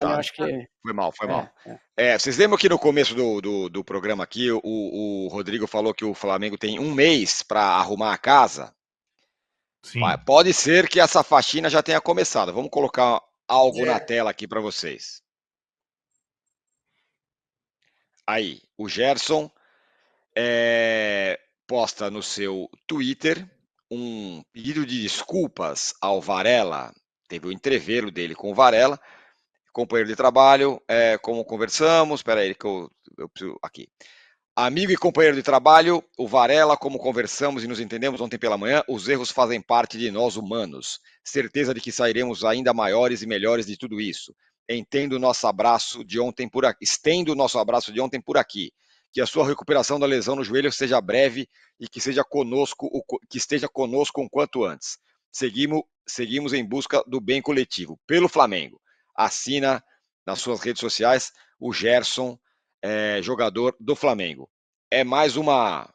eu Tá. acho que Foi mal, foi é, mal. Vocês lembram que no começo do programa aqui, o Rodrigo falou que o Flamengo tem um mês para arrumar a casa? Sim. Pode ser que essa faxina já tenha começado. Vamos colocar algo na tela aqui para vocês. Aí, o Gerson posta no seu Twitter um pedido de desculpas ao Varela. Teve o entrevero dele com o Varela, companheiro de trabalho, como conversamos. Espera aí que eu preciso aqui. Amigo e companheiro de trabalho, o Varela, como conversamos e nos entendemos ontem pela manhã, os erros fazem parte de nós humanos. Certeza de que sairemos ainda maiores e melhores de tudo isso. Estendo o nosso abraço de ontem por aqui. Que a sua recuperação da lesão no joelho seja breve e que esteja conosco o quanto antes. Seguimos em busca do bem coletivo. Pelo Flamengo. Assina nas suas redes sociais o Gerson, jogador do Flamengo. É mais uma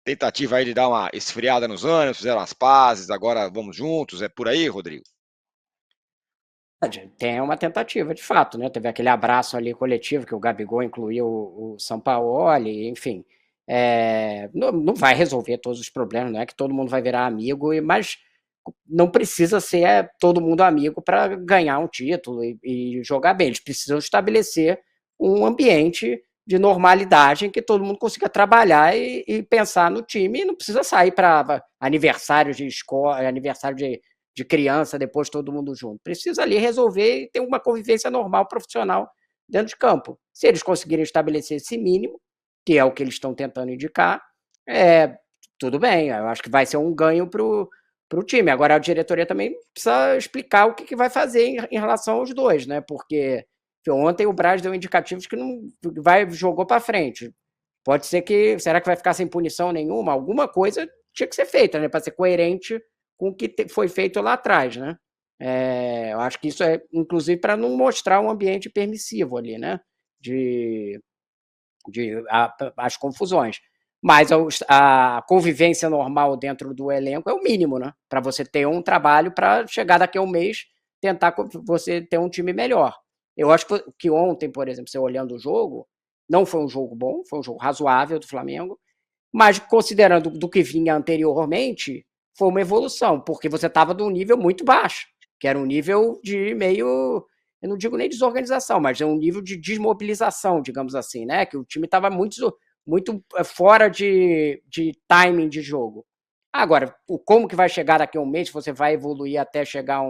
tentativa aí de dar uma esfriada nos ânimos, fizeram as pazes, agora vamos juntos, é por aí, Rodrigo? tem uma tentativa, de fato, né? Teve aquele abraço ali coletivo que o Gabigol incluiu o Sampaoli, enfim. Não vai resolver todos os problemas, não é que todo mundo vai virar amigo, mas não precisa ser todo mundo amigo para ganhar um título e jogar bem. Eles precisam estabelecer um ambiente de normalidade em que todo mundo consiga trabalhar e pensar no time, e não precisa sair para aniversário de escola, aniversário de criança, depois todo mundo junto. Precisa ali resolver e ter uma convivência normal, profissional, dentro de campo. Se eles conseguirem estabelecer esse mínimo, que é o que eles estão tentando indicar, tudo bem, eu acho que vai ser um ganho para o time. Agora, a diretoria também precisa explicar o que vai fazer em relação aos dois, né? Porque ontem o Braz deu indicativos que não jogou para frente. Pode ser que. Será que vai ficar sem punição nenhuma? Alguma coisa tinha que ser feita, né? Para ser coerente com o que foi feito lá atrás, né? Eu acho que isso é, inclusive, para não mostrar um ambiente permissivo ali, né? As confusões. Mas a convivência normal dentro do elenco é o mínimo, né? Para você ter um trabalho para chegar daqui a um mês tentar você ter um time melhor. Eu acho que ontem, por exemplo, você olhando o jogo, não foi um jogo bom, foi um jogo razoável do Flamengo, mas considerando do que vinha anteriormente, foi uma evolução, porque você estava de um nível muito baixo, que era um nível de meio, eu não digo nem desorganização, mas é um nível de desmobilização, digamos assim, né? Que o time estava muito fora de timing de jogo. Agora, como que vai chegar daqui a um mês, você vai evoluir até chegar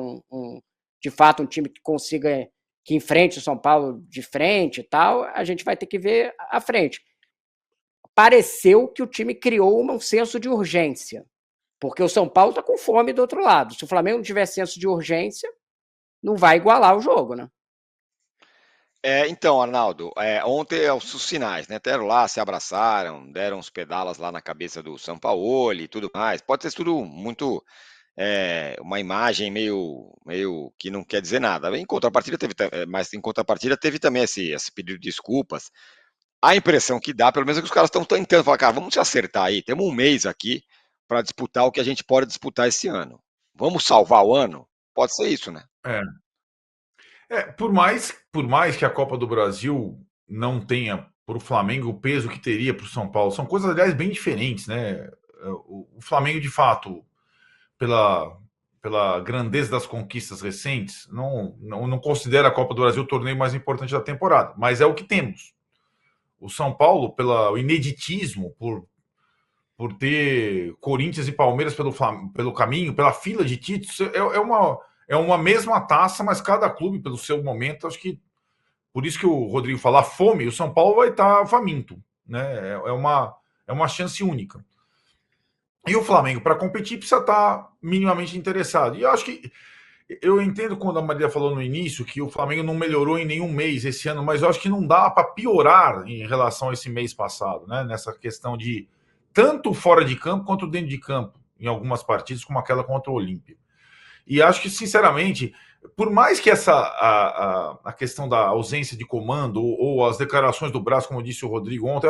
de fato, um time que consiga, que enfrente o São Paulo de frente e tal, a gente vai ter que ver à frente. Pareceu que o time criou um senso de urgência, porque o São Paulo está com fome do outro lado. Se o Flamengo não tiver senso de urgência, não vai igualar o jogo, né? Então, Arnaldo, ontem os sinais, né? Até lá, se abraçaram, deram uns pedalas lá na cabeça do Sampaoli e tudo mais. Pode ser tudo muito uma imagem meio que não quer dizer nada. Mas em contrapartida teve também esse pedido de desculpas. A impressão que dá, pelo menos, é que os caras estão tentando falar, cara, vamos se acertar aí. Temos um mês aqui para disputar o que a gente pode disputar esse ano. Vamos salvar o ano? Pode ser isso, né? Por mais que a Copa do Brasil não tenha para o Flamengo o peso que teria para o São Paulo, são coisas, aliás, bem diferentes, né? O Flamengo, de fato, pela grandeza das conquistas recentes, não considera a Copa do Brasil o torneio mais importante da temporada, mas é o que temos. O São Paulo, pelo ineditismo, por ter Corinthians e Palmeiras pelo caminho, pela fila de títulos, é uma mesma taça, mas cada clube, pelo seu momento, acho que por isso que o Rodrigo fala fome, o São Paulo vai estar faminto, né? É uma chance única. E o Flamengo, para competir, precisa estar minimamente interessado. E eu acho que eu entendo quando a Maria falou no início que o Flamengo não melhorou em nenhum mês esse ano, mas eu acho que não dá para piorar em relação a esse mês passado, né? Nessa questão de tanto fora de campo quanto dentro de campo, em algumas partidas, como aquela contra o Olímpia. E acho que, sinceramente, por mais que a questão da ausência de comando ou as declarações do Brás, como disse o Rodrigo ontem,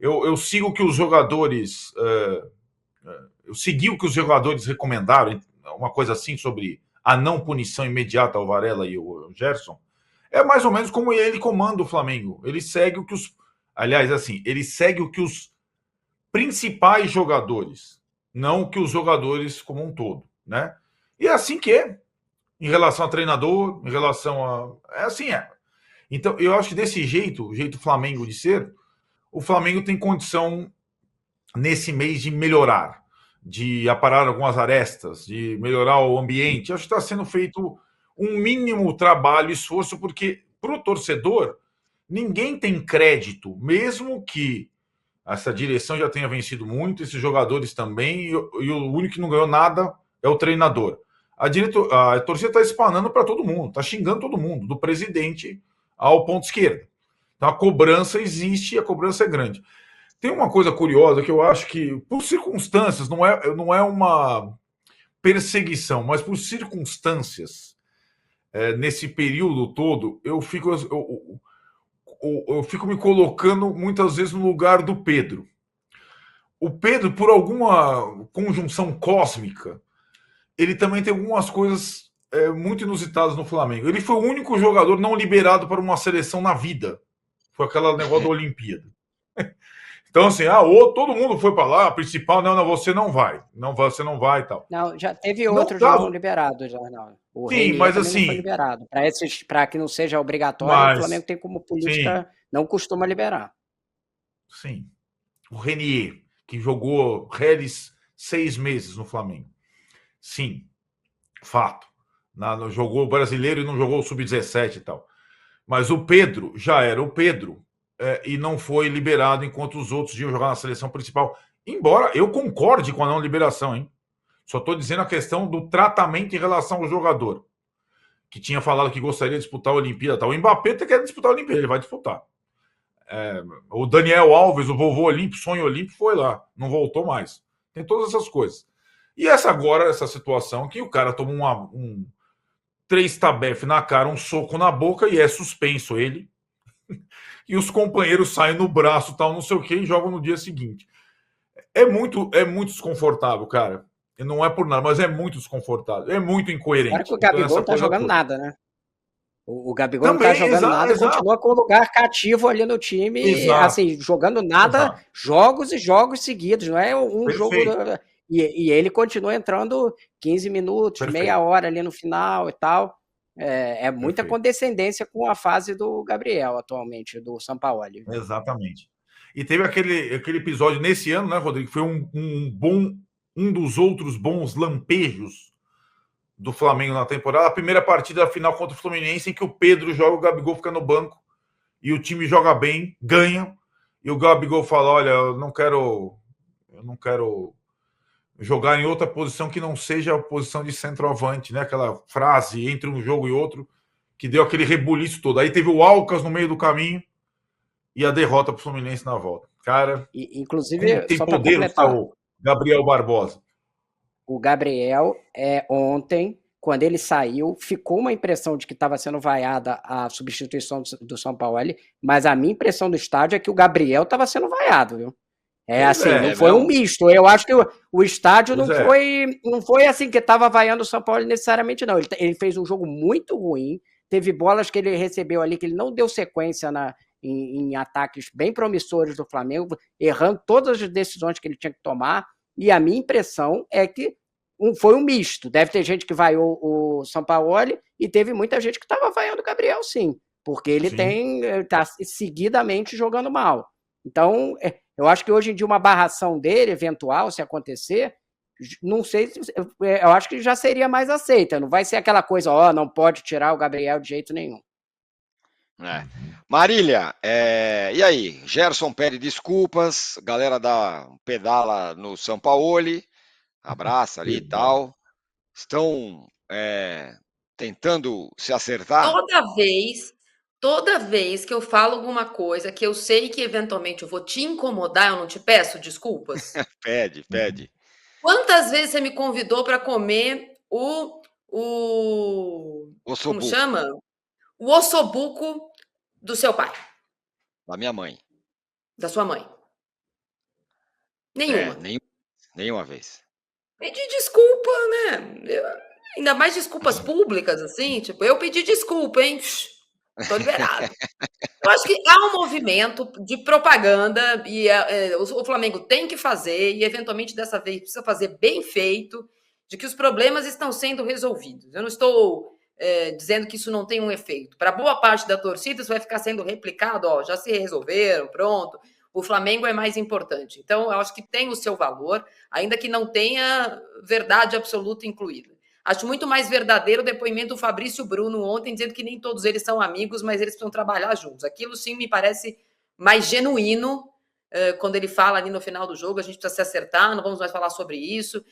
eu sigo o que os jogadores. Eu segui o que os jogadores recomendaram, uma coisa assim sobre a não punição imediata ao Varela e ao Gerson. É mais ou menos como ele comanda o Flamengo. Ele segue o que os. Aliás, assim, ele segue o que os principais jogadores, não o que os jogadores como um todo, né? E é assim que é. Em relação a treinador, em relação a. É assim, é. Então, eu acho que desse jeito, o jeito Flamengo de ser, o Flamengo tem condição, nesse mês, de melhorar, de aparar algumas arestas, de melhorar o ambiente. Acho que está sendo feito um mínimo trabalho, esforço, porque para o torcedor, ninguém tem crédito, mesmo que essa direção já tenha vencido muito, esses jogadores também, e o único que não ganhou nada é o treinador. A torcida está espanando para todo mundo, está xingando todo mundo, do presidente ao ponto esquerdo. Então a cobrança existe e a cobrança é grande. Tem uma coisa curiosa que eu acho que, por circunstâncias, não é uma perseguição, mas por circunstâncias, nesse período todo, eu fico me colocando muitas vezes no lugar do Pedro. O Pedro, por alguma conjunção cósmica, ele também tem algumas coisas muito inusitadas no Flamengo. Ele foi o único jogador não liberado para uma seleção na vida. Foi aquele negócio da Olimpíada. Então, assim, todo mundo foi para lá, a principal, não, você não vai. Não, você não vai e tal. Não, já teve No outros caso, não liberados, já, não. O sim, Renier mas também não foi assim, liberado. Para que não seja obrigatório, o mas, Flamengo tem como sim, política, não costuma liberar. sim. O Renier, que jogou reles 6 meses no Flamengo. Sim, fato. Jogou o brasileiro e não jogou o sub-17 e tal. Mas o Pedro já era o Pedro e não foi liberado enquanto os outros iam jogar na seleção principal. Embora eu concorde com a não liberação, hein? Só estou dizendo a questão do tratamento em relação ao jogador, que tinha falado que gostaria de disputar a Olimpíada. Tal. O Mbappé quer disputar a Olimpíada, ele vai disputar. O Daniel Alves, o vovô olímpico, sonho olímpico, foi lá, não voltou mais. Tem todas essas coisas. E essa situação que o cara toma um 3 tabef na cara, um soco na boca e é suspenso ele. E os companheiros saem no braço, tal, não sei o que, e jogam no dia seguinte. É muito desconfortável, cara. E não é por nada, mas é muito desconfortável. É muito incoerente. Agora que o Então, Gabigol essa não tá coisa jogando toda. nada, né? O Gabigol não tá Também, jogando nada e exato. continua com o lugar cativo ali no time, Exato. assim, jogando nada, Exato. jogos e jogos seguidos, não é um jogo. Perfeito. E ele continua entrando 15 minutos, Perfeito. meia hora ali no final e tal. É muita Perfeito. condescendência com a fase do Gabriel atualmente, do Sampaoli. Exatamente. E teve aquele episódio nesse ano, né, Rodrigo? Foi um dos outros bons lampejos do Flamengo na temporada. A primeira partida da final contra o Fluminense, em que o Pedro joga, o Gabigol fica no banco e o time joga bem, ganha. E o Gabigol fala: olha, eu não quero jogar em outra posição que não seja a posição de centroavante, né? Aquela frase entre um jogo e outro que deu aquele rebuliço todo. Aí teve o Alcas no meio do caminho e a derrota para o Fluminense na volta. Cara, inclusive, como tem só para poder completar, o Gabriel Barbosa. O Gabriel, ontem, quando ele saiu, ficou uma impressão de que estava sendo vaiada a substituição do São Paulo, mas a minha impressão do estádio é que o Gabriel estava sendo vaiado, viu? Não foi um misto. Eu acho que o estádio não foi assim que estava vaiando o São Paulo necessariamente, não. Ele fez um jogo muito ruim, teve bolas que ele recebeu ali que ele não deu sequência em ataques bem promissores do Flamengo, errando todas as decisões que ele tinha que tomar, e a minha impressão é que foi um misto. Deve ter gente que vaiou o Sampaoli e teve muita gente que estava vaiando o Gabriel, sim, porque ele está seguidamente jogando mal. Então, eu acho que hoje em dia uma barração dele, eventual, se acontecer, não sei, eu acho que já seria mais aceita. Não vai ser aquela coisa, não pode tirar o Gabriel de jeito nenhum. Marília, e aí? Gerson pede desculpas, galera dá um pedala no Sampaoli, abraça ali e tal. Estão tentando se acertar? Toda vez que eu falo alguma coisa que eu sei que eventualmente eu vou te incomodar, eu não te peço desculpas? Pede. Quantas vezes você me convidou para comer o como chama? O ossobuco do seu pai. Da minha mãe. Da sua mãe. Nenhuma. Nenhuma vez. Pedir desculpa, né? Ainda mais desculpas públicas, assim, tipo, eu pedi desculpa, hein? Tô liberado. Eu acho que há um movimento de propaganda e o Flamengo tem que fazer, e eventualmente dessa vez precisa fazer bem feito, de que os problemas estão sendo resolvidos. Eu não estou dizendo que isso não tem um efeito. Para boa parte da torcida, isso vai ficar sendo replicado, ó, já se resolveram, pronto. O Flamengo é mais importante. Então, eu acho que tem o seu valor, ainda que não tenha verdade absoluta incluída. Acho muito mais verdadeiro o depoimento do Fabrício Bruno ontem, dizendo que nem todos eles são amigos, mas eles precisam trabalhar juntos. Aquilo sim me parece mais genuíno, quando ele fala ali no final do jogo, a gente precisa se acertar, não vamos mais falar sobre isso,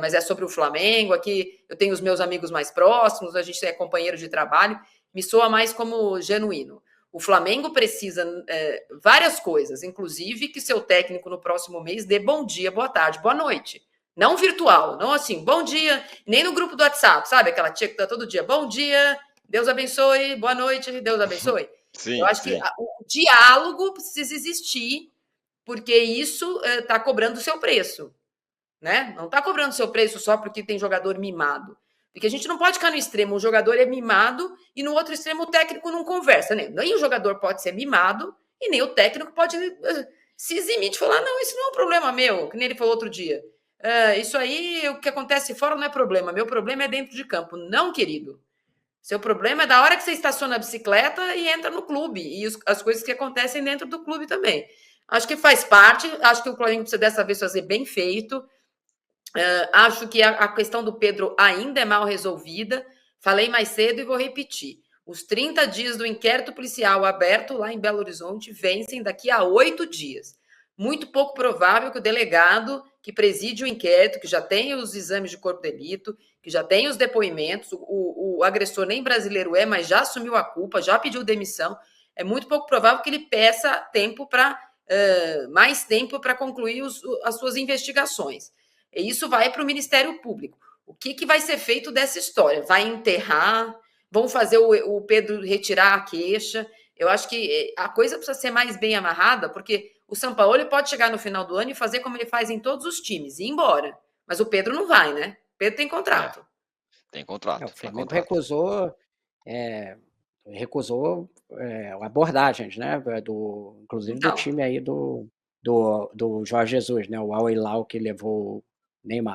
mas é sobre o Flamengo, aqui eu tenho os meus amigos mais próximos, a gente é companheiro de trabalho, me soa mais como genuíno. O Flamengo precisa várias coisas, inclusive que seu técnico no próximo mês dê bom dia, boa tarde, boa noite. Não virtual, não assim, bom dia, nem no grupo do WhatsApp, sabe? Aquela tia que tá todo dia, bom dia, Deus abençoe, boa noite, Deus abençoe. Sim, Eu acho sim. que o diálogo precisa existir, porque isso está cobrando o seu preço, né? Não está cobrando o seu preço só porque tem jogador mimado. Porque a gente não pode ficar no extremo, o jogador é mimado e no outro extremo o técnico não conversa, né? Nem o jogador pode ser mimado e nem o técnico pode se eximir de falar, não, isso não é um problema meu, que nem ele falou outro dia. Isso aí, o que acontece fora não é problema, meu problema é dentro de campo. Não, querido. Seu problema é da hora que você estaciona a bicicleta e entra no clube, e as coisas que acontecem dentro do clube também. Acho que faz parte, acho que o Flamengo precisa dessa vez fazer bem feito. Acho que a questão do Pedro ainda é mal resolvida. Falei mais cedo e vou repetir. Os 30 dias do inquérito policial aberto lá em Belo Horizonte vencem daqui a 8 dias. Muito pouco provável que o delegado que preside o inquérito, que já tem os exames de corpo de delito, que já tem os depoimentos, o agressor nem brasileiro é, mas já assumiu a culpa, já pediu demissão. É muito pouco provável que ele peça tempo para mais tempo para concluir as suas investigações. E isso vai para o Ministério Público. O que vai ser feito dessa história? Vai enterrar? Vão fazer o Pedro retirar a queixa? Eu acho que a coisa precisa ser mais bem amarrada, porque o Sampaoli pode chegar no final do ano e fazer como ele faz em todos os times, e ir embora. Mas o Pedro não vai, né? O Pedro tem contrato. Tem contrato. O Flamengo recusou abordagens, né? Inclusive do time aí do Jorge Jesus, né? O Al Hilal que levou o Neymar.